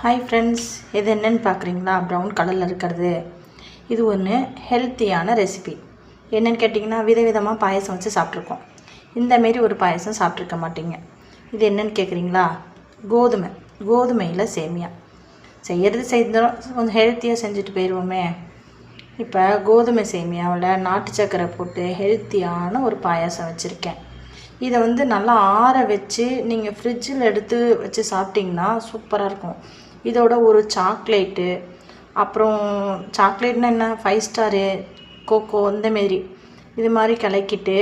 Hi friends, இது என்னென்னு பார்க்குறீங்களா? ப்ரௌன் கலரில் இருக்கிறது இது ஒன்று ஹெல்த்தியான ரெசிபி. என்னென்னு கேட்டிங்கன்னா, விதவிதமாக பாயசம் வச்சு சாப்பிட்ருக்கோம். இந்தமாரி ஒரு பாயசம் சாப்பிட்ருக்க மாட்டீங்க. இது என்னென்னு கேட்குறீங்களா? கோதுமையில் சேமியா செய்கிறோம். கொஞ்சம் ஹெல்த்தியாக செஞ்சுட்டு போயிடுவோமே. இப்போ கோதுமை சேமியாவில் நாட்டு சக்கரை போட்டு ஹெல்த்தியான ஒரு பாயாசம் வச்சுருக்கேன். இதை நல்லா ஆற வச்சு நீங்கள் ஃப்ரிட்ஜில் எடுத்து வச்சு சாப்பிட்டிங்கன்னா சூப்பராக இருக்கும். இதோட ஒரு சாக்லேட்டு, அப்புறம் சாக்லேட்னா என்ன, 5 ஸ்டாரு, கோகோ இந்தமாரி இது மாதிரி கலக்கிட்டு,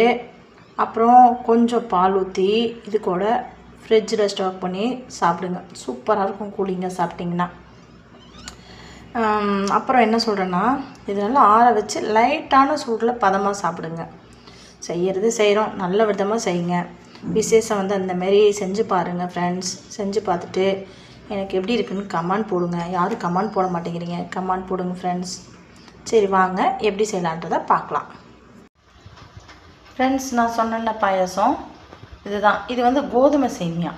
அப்புறம் கொஞ்சம் பால் ஊற்றி இது கூட ஃப்ரிட்ஜில் ஸ்டாக் பண்ணி சாப்பிடுங்க. சூப்பராக இருக்கும் கூலிங்காக சாப்பிட்டிங்கன்னா. அப்புறம் என்ன சொல்கிறேன்னா, இதெல்லாம் ஆற வச்சு லைட்டான சூடில் பதமாக சாப்பிடுங்க. செய்கிறோம், நல்ல விதமாக செய்யுங்க. விசேஷம் அந்தமாரி செஞ்சு பாருங்கள் ஃப்ரெண்ட்ஸ். செஞ்சு பார்த்துட்டு எனக்கு எப்படி இருக்குன்னு கமெண்ட் போடுங்க. யாரும் கமெண்ட் போட மாட்டேங்கிறீங்க, கமெண்ட் போடுங்க ஃப்ரெண்ட்ஸ். சரி வாங்க எப்படி செய்யலான்றதை பார்க்கலாம். ஃப்ரெண்ட்ஸ், நான் சொன்ன பாயாசம் இதுதான். இது கோதுமை சேமியா.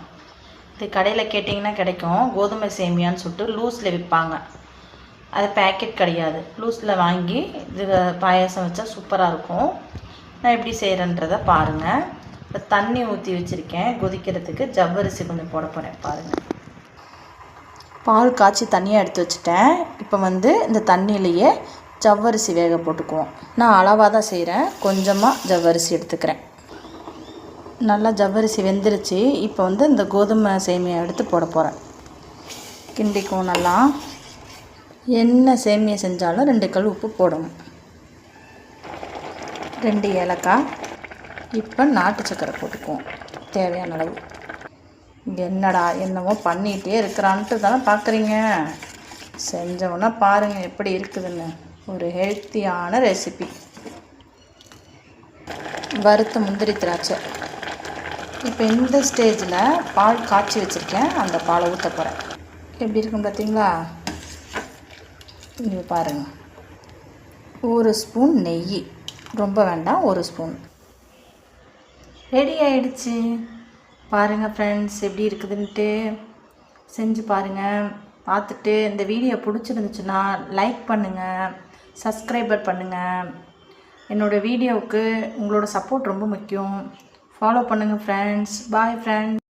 இது கடையில் கேட்டிங்கன்னா கிடைக்கும். கோதுமை சேமியான்னு சொல்லிட்டு லூஸில் விற்பாங்க. அது பேக்கெட் கிடையாது, லூஸில் வாங்கி இது பாயாசம் வச்சா சூப்பராக இருக்கும். நான் எப்படி செய்கிறேன்றதை பாருங்கள். இப்போ தண்ணி ஊற்றி வச்சுருக்கேன் கொதிக்கிறதுக்கு. ஜவ்வரிசி கொஞ்சம் போட போகிறேன் பாருங்கள். பால் காய்ச்சி தண்ணியாக எடுத்து வச்சுட்டேன். இப்போ இந்த தண்ணியிலையே ஜவ்வரிசி வேக போட்டுக்குவோம். நான் அளவாக தான் செய்கிறேன், கொஞ்சமாக ஜவ்வரிசி எடுத்துக்கிறேன். நல்லா ஜவ்வரிசி வெந்துருச்சு. இப்போ இந்த கோதுமை சேமியா எடுத்து போட போகிறேன். கிண்டிக்குவோம் நல்லா. என்ன சேமியா செஞ்சாலும் 2 கல் உப்பு போடணும். 2 ஏலக்காய். இப்போ நாட்டு சக்கரை போட்டுக்குவோம் தேவையான அளவு. என்னடா என்னவோ பண்ணிகிட்டே இருக்கிறான்ட்டு தானே பார்க்குறீங்க. செஞ்சவொன்னா பாருங்கள் எப்படி இருக்குதுன்னு. ஒரு ஹெல்த்தியான ரெசிபி. வறுத்த முந்திரி திராட்சை. இப்போ இந்த ஸ்டேஜில் பால் காய்ச்சி வச்சுருக்கேன், அந்த பாலை ஊற்ற போகிறேன். எப்படி இருக்குன்னு பார்த்தீங்களா? இது பாருங்கள். 1 ஸ்பூன் நெய், ரொம்ப வேண்டாம், 1 ஸ்பூன். ரெடி ஆகிடுச்சு. பாருங்கள் ஃப்ரெண்ட்ஸ் எப்படி இருக்குதுன்ட்டு. செஞ்சு பாருங்கள். பார்த்துட்டு இந்த வீடியோ பிடிச்சிருந்துச்சுன்னா லைக் பண்ணுங்கள், சப்ஸ்கிரைபர் பண்ணுங்கள். என்னோடய வீடியோவுக்கு உங்களோட சப்போர்ட் ரொம்ப முக்கியம். ஃபாலோ பண்ணுங்கள் ஃப்ரெண்ட்ஸ். Bye friends.